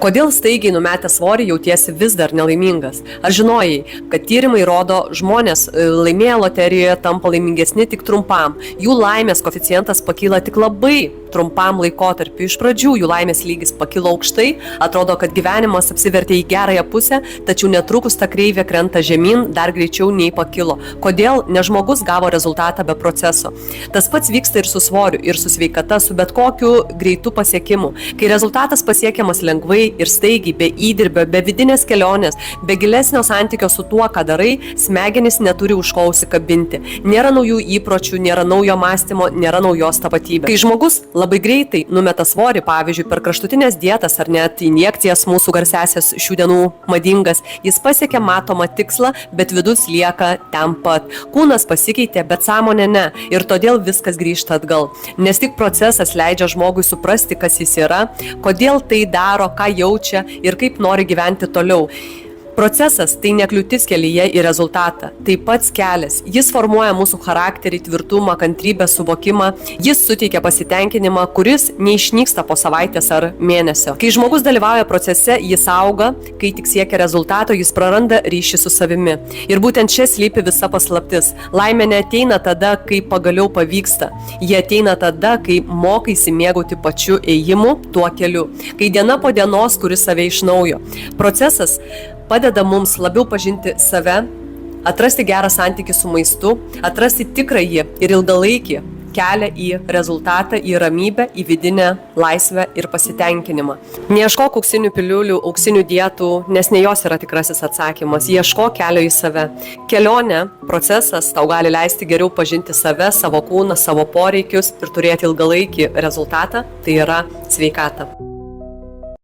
Kodėl staigiai numetę svorį jautiesi vis dar nelaimingas? Ar žinojai, kad tyrimai rodo, žmonės laimėję loterijoje tampa laimingesni tik trumpam. Jų laimės koeficientas pakyla tik labai trumpam laikotarpiu. Iš pradžių jų laimės lygis pakilo aukštai, atrodo, kad gyvenimas apsivertė į gerąją pusę, tačiau netrukus ta kreivė krenta žemyn dar greičiau nei pakilo. Kodėl? Nes žmogus gavo rezultatą be proceso. Tas pats vyksta ir su svoriu, ir su sveikata, su bet kokiu greitu pasiekimu. Kai rezultatas pasiekiamas lengvai ir staigiai, be įdirbio, be vidinės kelionės, be gilesnio santykio su tuo, ką darai, smegenys neturi už ko užsikabinti. Nėra naujų įpročių, nėra naujo mąstymo, nėra naujos tapatybės. Kai žmogus labai greitai numeta svorį, pavyzdžiui, per kraštutinės dietas ar net injekcijas, mūsų garsiasias šių dienų madingas, jis pasiekia matomą tikslą, bet vidus lieka ten pat. Kūnas pasikeitė, bet sąmonė ne. Ir todėl viskas grįžta atgal. Nes tik procesas leidžia žmogui suprasti, kas jis yra, kodėl tai daro, ką jaučia ir kaip nori gyventi toliau. Procesas tai ne kliūtis kelyje į rezultatą, tai pats kelias. Jis formuoja mūsų charakterį, tvirtumą, kantrybę, suvokimą. Jis suteikia pasitenkinimą, kuris neišnyksta po savaitės ar mėnesio. Kai žmogus dalyvauja procese, jis auga, kai tik siekia rezultato, jis praranda ryšį su savimi. Ir būtent čia slypi visa paslaptis. Laimė neateina tada, kai pagaliau pavyksta. Jie ateina tada, kai mokaisi mėgauti pačiu ėjimu tuo keliu. Kai diena po dienos kuri save iš naujo. Procesas padeda mums labiau pažinti save, atrasti gerą santykį su maistu, atrasti tikrąjį ir ilgalaikį kelią į rezultatą, į ramybę, į vidinę laisvę ir pasitenkinimą. Neieškok auksinių piliulių, auksinių dietų, nes ne jos yra tikrasis atsakymas. Ieškok kelio į save. Kelionė, procesas tau gali leisti geriau pažinti save, savo kūną, savo poreikius ir turėti ilgalaikį rezultatą, tai yra sveikatą.